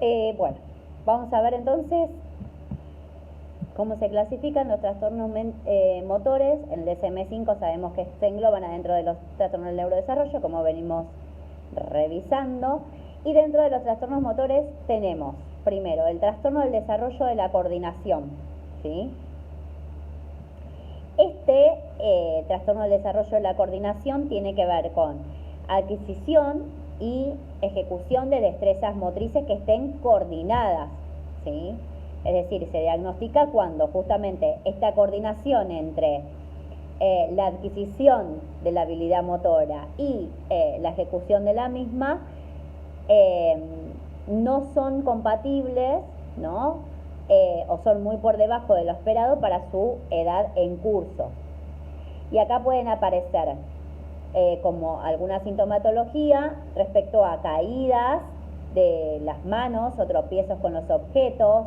Bueno, vamos a ver entonces cómo se clasifican los trastornos motores. En el DSM-5 sabemos que se engloban adentro de los trastornos del neurodesarrollo, como venimos revisando. Y dentro de los trastornos motores tenemos, primero, el trastorno del desarrollo de la coordinación, ¿sí? Este trastorno del desarrollo de la coordinación tiene que ver con adquisición y ejecución de destrezas motrices que estén coordinadas, ¿sí? Es decir, se diagnostica cuando justamente esta coordinación entre la adquisición de la habilidad motora y la ejecución de la misma no son compatibles, ¿no? O son muy por debajo de lo esperado para su edad en curso. Y acá pueden aparecer como alguna sintomatología respecto a caídas de las manos o tropiezos con los objetos.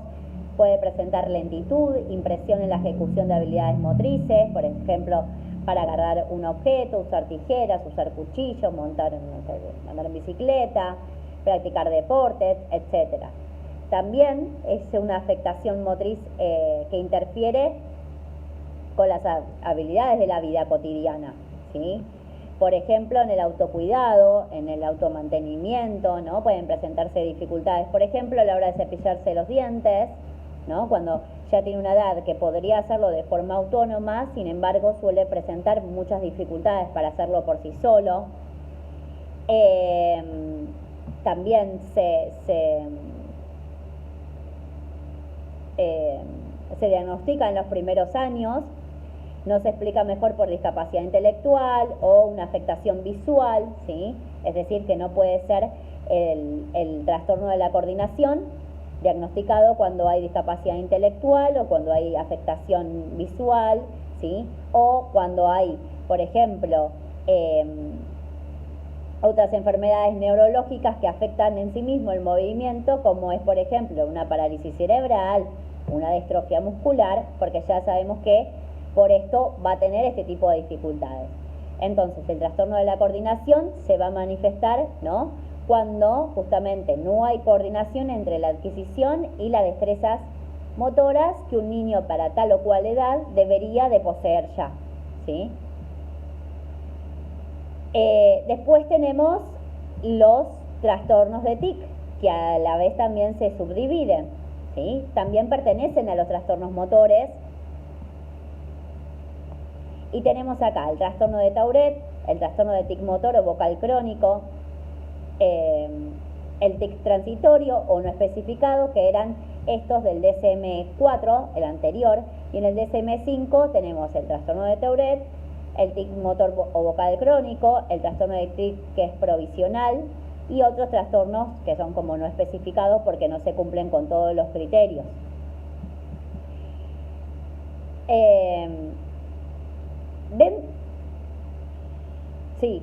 Puede presentar lentitud, impresión en la ejecución de habilidades motrices, por ejemplo, para agarrar un objeto, usar tijeras, usar cuchillos, andar en bicicleta, practicar deportes, etc. También es una afectación motriz que interfiere con las habilidades de la vida cotidiana, ¿sí? Por ejemplo, en el autocuidado, en el automantenimiento, ¿no? Pueden presentarse dificultades, por ejemplo, a la hora de cepillarse los dientes, ¿no? Cuando ya tiene una edad que podría hacerlo de forma autónoma, sin embargo, suele presentar muchas dificultades para hacerlo por sí solo. También se diagnostica en los primeros años, no se explica mejor por discapacidad intelectual o una afectación visual, ¿sí? Es decir, que no puede ser el trastorno de la coordinación diagnosticado cuando hay discapacidad intelectual o cuando hay afectación visual, ¿sí? O cuando hay, por ejemplo, otras enfermedades neurológicas que afectan en sí mismo el movimiento, como es, por ejemplo, una parálisis cerebral, una distrofia muscular, porque ya sabemos que por esto va a tener este tipo de dificultades. Entonces, el trastorno de la coordinación se va a manifestar, ¿no?, cuando justamente no hay coordinación entre la adquisición y las destrezas motoras que un niño para tal o cual edad debería de poseer ya, ¿sí? Después tenemos los trastornos de TIC, que a la vez también se subdividen, ¿sí? También pertenecen a los trastornos motores. Y tenemos acá el trastorno de Tourette, el trastorno de tic motor o vocal crónico, el tic transitorio o no especificado, que eran estos del DSM-4, el anterior, y en el DSM-5 tenemos el trastorno de Tourette, el tic motor o vocal crónico, el trastorno de tic que es provisional y otros trastornos que son como no especificados porque no se cumplen con todos los criterios. ¿Ven? Sí.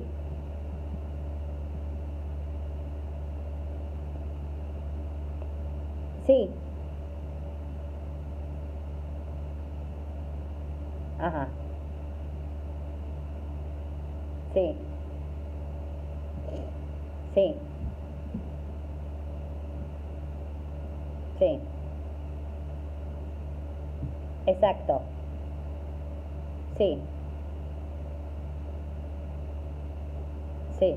Sí. Ajá. Sí. Sí. Sí. Exacto. Sí. Sí.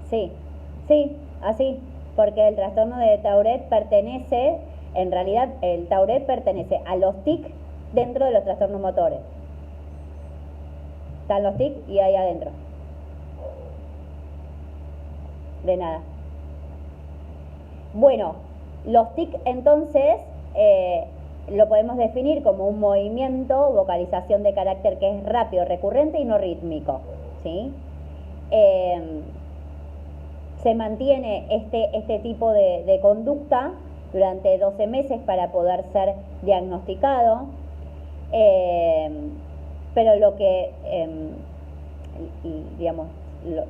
Sí. Sí. Así. Porque el trastorno de Tourette pertenece, en realidad el Tourette pertenece a los TIC dentro de los trastornos motores. Están los TIC y ahí adentro. De nada. Bueno, los TIC entonces lo podemos definir como un movimiento, vocalización de carácter que es rápido, recurrente y no rítmico, ¿sí? Se mantiene este tipo de conducta durante 12 meses para poder ser diagnosticado, pero lo que, digamos,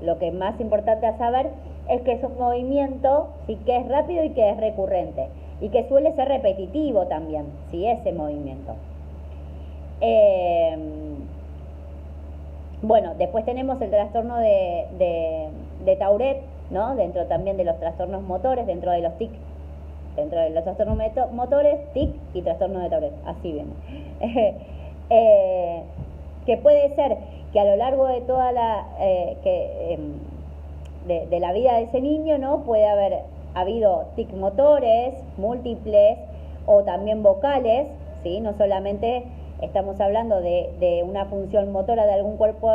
lo que es más importante a saber es que es un movimiento, ¿sí?, que es rápido y que es recurrente y que suele ser repetitivo también, ¿sí?, ese movimiento. Bueno, después tenemos el trastorno de Tourette, ¿no? Dentro también de los trastornos motores, dentro de los TIC, dentro de los trastornos motores, TIC y trastorno de Tourette, así viene. Que puede ser que a lo largo de toda de la vida de ese niño, ¿no? Puede haber habido TIC motores, múltiples o también vocales, ¿sí? No solamente estamos hablando de una función motora de algún cuerpo,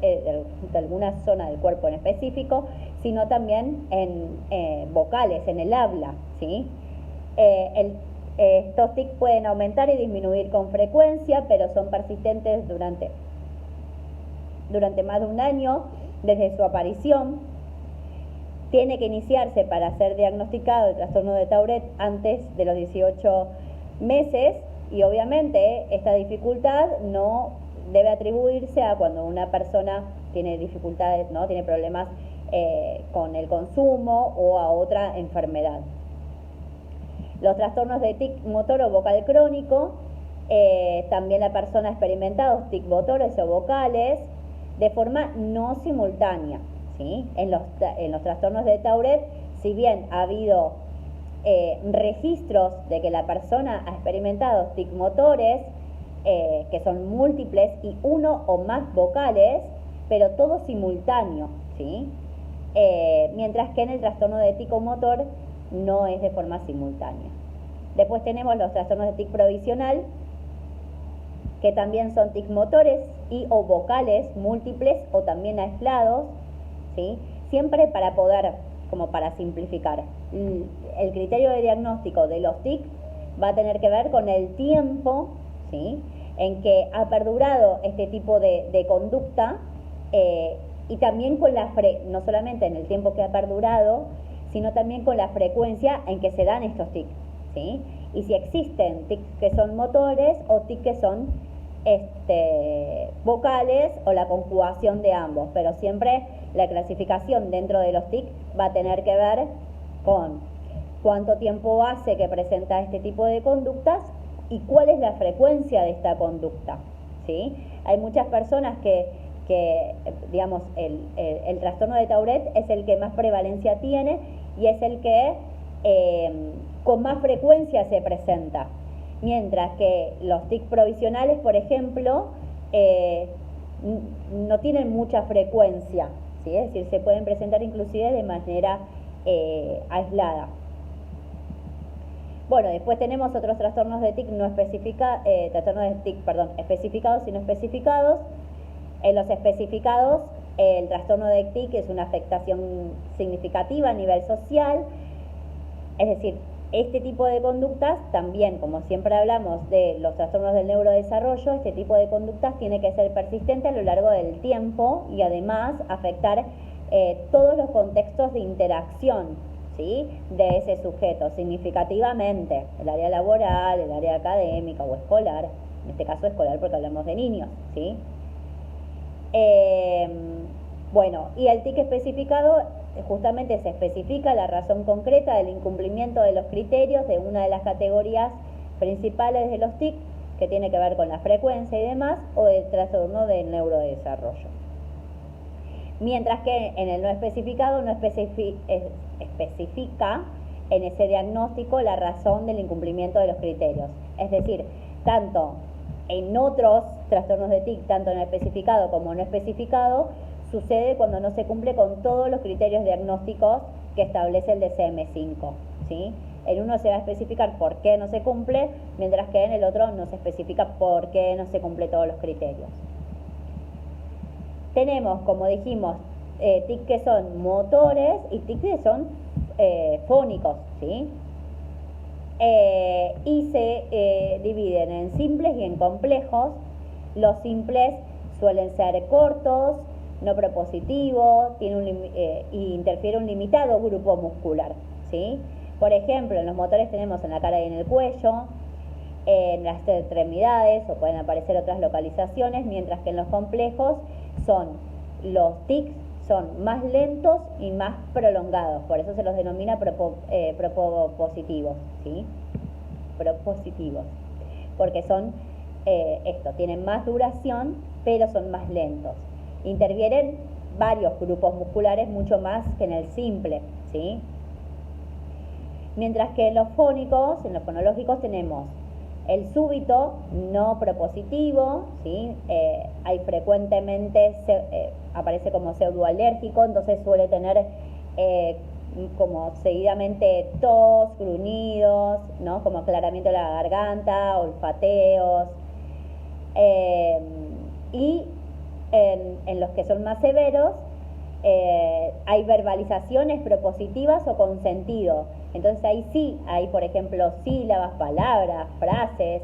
de alguna zona del cuerpo en específico, sino también en vocales, en el habla, ¿sí? Estos TIC pueden aumentar y disminuir con frecuencia, pero son persistentes durante más de un año desde su aparición. Tiene que iniciarse para ser diagnosticado el trastorno de Tourette antes de los 18 meses y obviamente esta dificultad no debe atribuirse a cuando una persona tiene dificultades, ¿no? Tiene problemas con el consumo o a otra enfermedad. Los trastornos de TIC motor o vocal crónico, también la persona ha experimentado TIC motores o vocales de forma no simultánea, ¿sí? En los trastornos de Tourette, si bien ha habido registros de que la persona ha experimentado TIC motores, que son múltiples y uno o más vocales, pero todo simultáneo, ¿sí? Mientras que en el trastorno de TIC motor no es de forma simultánea. Después tenemos los trastornos de TIC provisional, que también son TIC motores y o vocales múltiples o también aislados, ¿sí? Siempre para poder, como para simplificar, el criterio de diagnóstico de los TIC va a tener que ver con el tiempo, ¿sí? En que ha perdurado este tipo de conducta y también con no solamente en el tiempo que ha perdurado, sino también con la frecuencia en que se dan estos TIC, ¿sí? Y si existen TIC que son motores o TIC que son vocales o la conjugación de ambos, pero siempre la clasificación dentro de los TIC va a tener que ver con cuánto tiempo hace que presenta este tipo de conductas y cuál es la frecuencia de esta conducta, ¿sí? Hay muchas personas que digamos, el trastorno de Tourette es el que más prevalencia tiene y es el que con más frecuencia se presenta, mientras que los TIC provisionales, por ejemplo, no tienen mucha frecuencia, ¿sí? Es decir, se pueden presentar inclusive de manera aislada. Bueno, después tenemos otros trastornos de TIC especificados y no especificados. En los especificados, el trastorno de TIC es una afectación significativa a nivel social, es decir, este tipo de conductas también, como siempre hablamos de los trastornos del neurodesarrollo, este tipo de conductas tiene que ser persistente a lo largo del tiempo y además afectar todos los contextos de interacción, ¿sí? De ese sujeto significativamente, el área laboral, el área académica o escolar, en este caso escolar porque hablamos de niños, ¿sí? Bueno, y el TIC especificado justamente se especifica la razón concreta del incumplimiento de los criterios de una de las categorías principales de los TIC, que tiene que ver con la frecuencia y demás, o del trastorno del neurodesarrollo. Mientras que en el no especificado no especifica en ese diagnóstico la razón del incumplimiento de los criterios. Es decir, tanto en otros trastornos de TIC, tanto en el especificado como no especificado, sucede cuando no se cumple con todos los criterios diagnósticos que establece el DSM-5, ¿sí? En uno se va a especificar por qué no se cumple, mientras que en el otro no se especifica por qué no se cumple todos los criterios. Tenemos, como dijimos, TIC que son motores y TIC que son fónicos, ¿sí? Y se dividen en simples y en complejos. Los simples suelen ser cortos, no propositivos, y interfiere un limitado grupo muscular, ¿sí? Por ejemplo, en los motores tenemos en la cara y en el cuello, en las extremidades, o pueden aparecer otras localizaciones, mientras que en los complejos los tics son más lentos y más prolongados, por eso se los denomina propositivos, ¿sí? Propositivos, porque son tienen más duración, pero son más lentos. intervienen varios grupos musculares mucho más que en el simple, ¿sí? Mientras que en los fónicos, en los fonológicos tenemos el súbito no propositivo, ¿sí? Hay frecuentemente, aparece como pseudoalérgico, entonces suele tener como seguidamente tos, gruñidos, ¿no? Como aclaramiento de la garganta, olfateos. Y en los que son más severos, hay verbalizaciones propositivas o con sentido. Entonces ahí sí, hay por ejemplo sílabas, palabras, frases,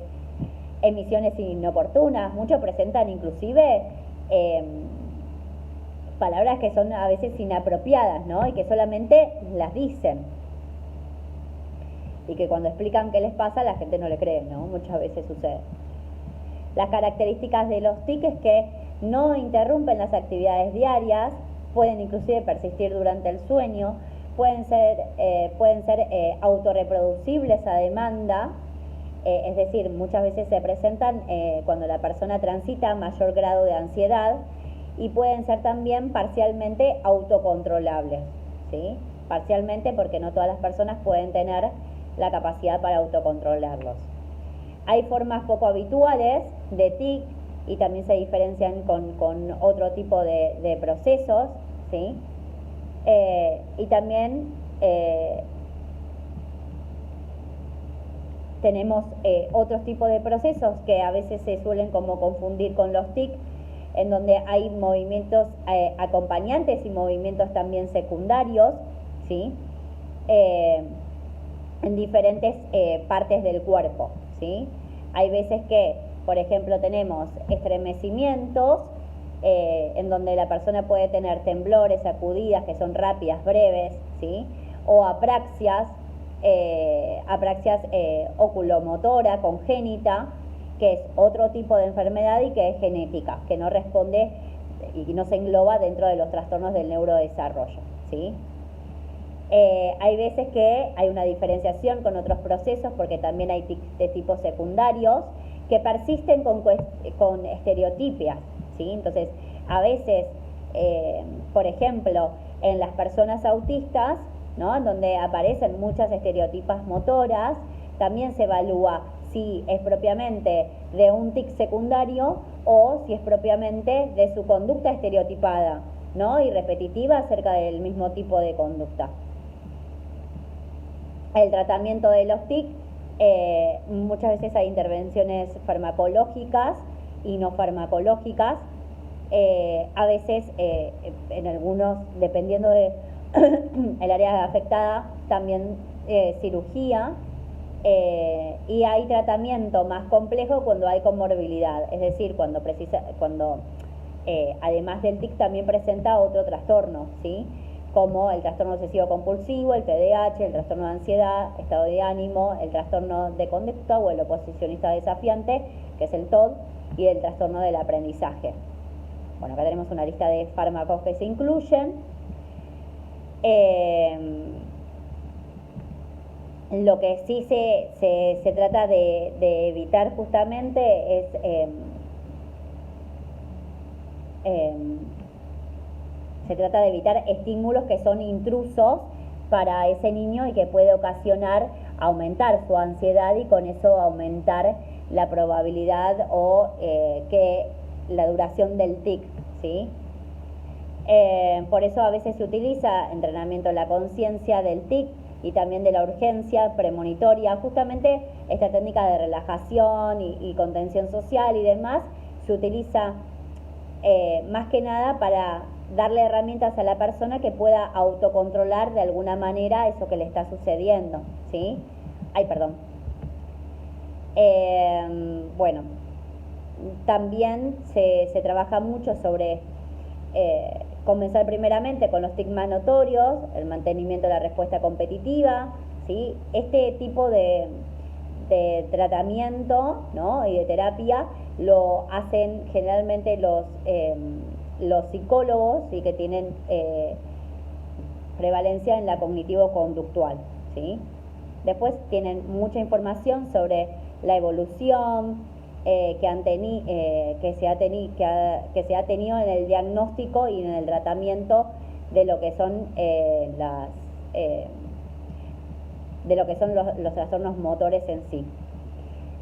emisiones inoportunas. Muchos presentan inclusive palabras que son a veces inapropiadas, ¿no? Y que solamente las dicen. Y que cuando explican qué les pasa, la gente no le cree, ¿no? Muchas veces sucede. Las características de los TIC es que no interrumpen las actividades diarias, pueden inclusive persistir durante el sueño, pueden ser autorreproducibles a demanda, es decir, muchas veces se presentan cuando la persona transita mayor grado de ansiedad, y pueden ser también parcialmente autocontrolables, ¿sí? Parcialmente, porque no todas las personas pueden tener la capacidad para autocontrolarlos. Hay formas poco habituales de TIC y también se diferencian con otro tipo de procesos, ¿sí? Y también tenemos otros tipos de procesos que a veces se suelen como confundir con los TIC, en donde hay movimientos acompañantes y movimientos también secundarios, ¿sí? En diferentes partes del cuerpo, ¿sí? Hay veces que, por ejemplo, tenemos estremecimientos, en donde la persona puede tener temblores, sacudidas que son rápidas, breves, ¿sí? O apraxias, oculomotora congénita, que es otro tipo de enfermedad y que es genética, que no responde y no se engloba dentro de los trastornos del neurodesarrollo, ¿sí? Hay veces que hay una diferenciación con otros procesos, porque también hay TIC de tipos secundarios que persisten con estereotipias, ¿sí? Entonces, a veces, por ejemplo, en las personas autistas, ¿no? En donde aparecen muchas estereotipas motoras, también se evalúa si es propiamente de un TIC secundario o si es propiamente de su conducta estereotipada, ¿no? Y repetitiva acerca del mismo tipo de conducta. El tratamiento de los TIC, muchas veces hay intervenciones farmacológicas y no farmacológicas. A veces, en algunos, dependiendo de el área afectada, también cirugía. Y hay tratamiento más complejo cuando hay comorbilidad, es decir, cuando además del TIC también presenta otro trastorno, ¿sí? Como el trastorno obsesivo compulsivo, el TDAH, el trastorno de ansiedad, estado de ánimo, el trastorno de conducta o el oposicionista desafiante, que es el TOD, y el trastorno del aprendizaje. Bueno, acá tenemos una lista de fármacos que se incluyen. Lo que sí se trata de evitar justamente es se trata de evitar estímulos que son intrusos para ese niño y que puede ocasionar aumentar su ansiedad y con eso aumentar la probabilidad o que la duración del TIC, ¿sí? Por eso a veces se utiliza entrenamiento de la conciencia del TIC y también de la urgencia premonitoria. Justamente esta técnica de relajación y contención social y demás se utiliza más que nada para darle herramientas a la persona que pueda autocontrolar de alguna manera eso que le está sucediendo, ¿sí? Ay, perdón. Bueno, también se trabaja mucho sobre comenzar primeramente con los TIC más notorios, el mantenimiento de la respuesta competitiva, ¿sí? Este tipo de tratamiento, ¿no? Y de terapia lo hacen generalmente los psicólogos, ¿sí? Que tienen prevalencia en la cognitivo-conductual, ¿sí? Después tienen mucha información sobre la evolución, que se ha tenido en el diagnóstico y en el tratamiento de lo que son los trastornos motores en sí.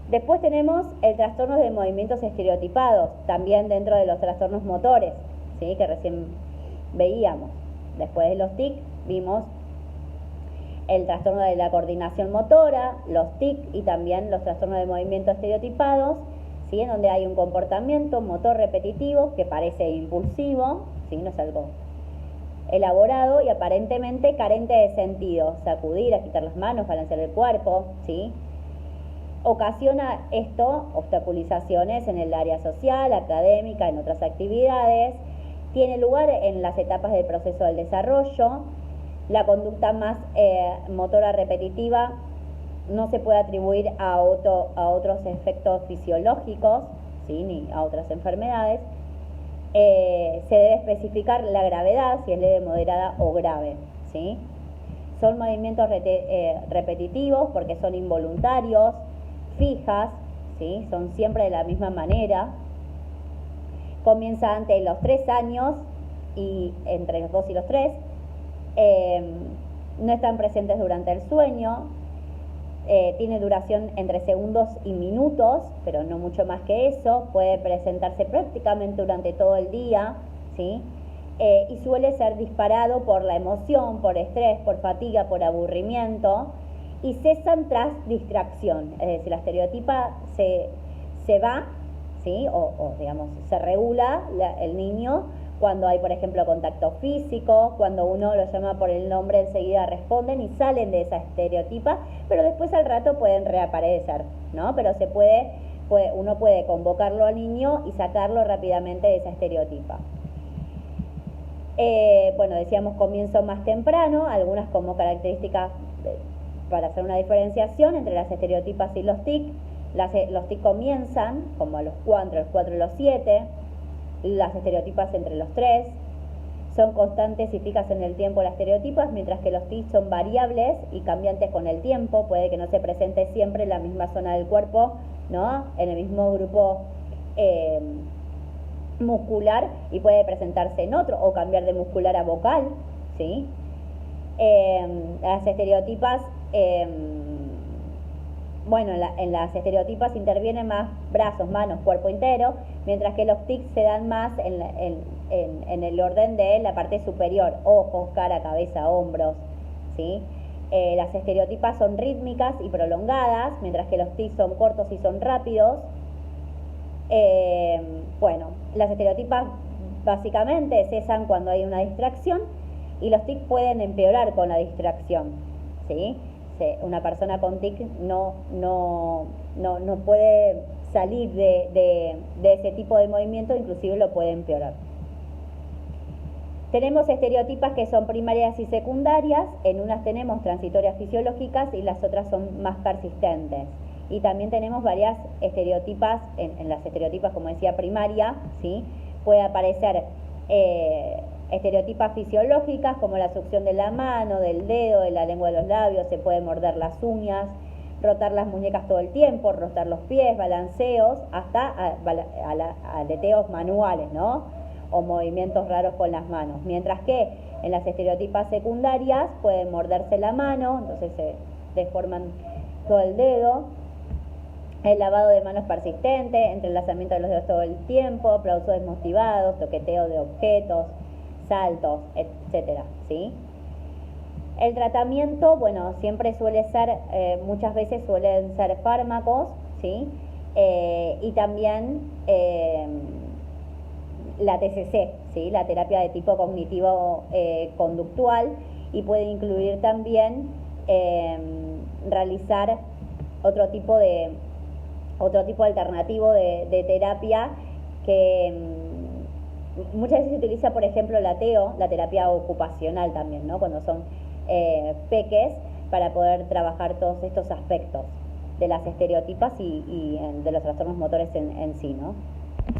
Después tenemos el trastorno de movimientos estereotipados, también dentro de los trastornos motores, ¿sí? Que recién veíamos. Después de los TIC vimos el trastorno de la coordinación motora, los TIC y también los trastornos de movimiento estereotipados, ¿sí? En donde hay un comportamiento motor repetitivo que parece impulsivo, ¿sí? No es algo elaborado y aparentemente carente de sentido. Sacudir, agitar las manos, balancear el cuerpo, ¿sí? Ocasiona esto obstaculizaciones en el área social, académica, en otras actividades. Tiene lugar en las etapas del proceso del desarrollo. La conducta más motora repetitiva no se puede atribuir a otros efectos fisiológicos, ¿sí? Ni a otras enfermedades. Se debe especificar la gravedad, si es leve, moderada o grave, ¿sí? Son movimientos repetitivos porque son involuntarios, fijas, ¿sí? Son siempre de la misma manera. Comienza antes de los 3 años y entre los 2 y los 3. No están presentes durante el sueño. Tiene duración entre segundos y minutos, pero no mucho más que eso. Puede presentarse prácticamente durante todo el día, ¿sí? Y suele ser disparado por la emoción, por estrés, por fatiga, por aburrimiento, y cesan tras distracción. Es decir, la estereotipa se va, ¿sí? O digamos, se regula el niño cuando hay, por ejemplo, contacto físico, cuando uno lo llama por el nombre enseguida responden y salen de esa estereotipa, pero después al rato pueden reaparecer, ¿no? Pero uno puede convocarlo al niño y sacarlo rápidamente de esa estereotipa. Bueno, decíamos comienzo más temprano, algunas como características para hacer una diferenciación entre las estereotipas y los TIC. Los TIC comienzan como a los 4 y los 7, las estereotipas entre los 3, son constantes y fijas en el tiempo las estereotipas, mientras que los TIC son variables y cambiantes con el tiempo. Puede que no se presente siempre en la misma zona del cuerpo, ¿no? En el mismo grupo muscular, y puede presentarse en otro o cambiar de muscular a vocal, ¿sí? Las estereotipas, en las estereotipas intervienen más brazos, manos, cuerpo entero, mientras que los TIC se dan más en el orden de la parte superior, ojos, cara, cabeza, hombros, ¿sí? Las estereotipas son rítmicas y prolongadas, mientras que los TIC son cortos y son rápidos. Las estereotipas básicamente cesan cuando hay una distracción, y los TIC pueden empeorar con la distracción, ¿sí? Una persona con TIC no puede salir de ese tipo de movimiento, inclusive lo puede empeorar. Tenemos estereotipas que son primarias y secundarias. En unas tenemos transitorias fisiológicas y las otras son más persistentes. Y también tenemos varias estereotipas. En las estereotipas, como decía, primaria, ¿sí? Puede aparecer estereotipas fisiológicas como la succión de la mano, del dedo, de la lengua de los labios, se puede morder las uñas, rotar las muñecas todo el tiempo, rotar los pies, balanceos, hasta aleteos manuales, ¿no? O movimientos raros con las manos. Mientras que en las estereotipas secundarias pueden morderse la mano, entonces se deforman todo el dedo. El lavado de manos persistente, entrelazamiento de los dedos todo el tiempo, aplausos desmotivados, toqueteo de objetos, saltos, etcétera, ¿sí? El tratamiento, siempre suele ser, muchas veces suelen ser fármacos, ¿sí? Y también la TCC, ¿sí? La terapia de tipo cognitivo conductual, y puede incluir también realizar otro tipo alternativo de terapia que muchas veces se utiliza, por ejemplo, la TEO, la terapia ocupacional también, ¿no? Cuando son peques, para poder trabajar todos estos aspectos de las estereotipas y de los trastornos motores en sí, ¿no?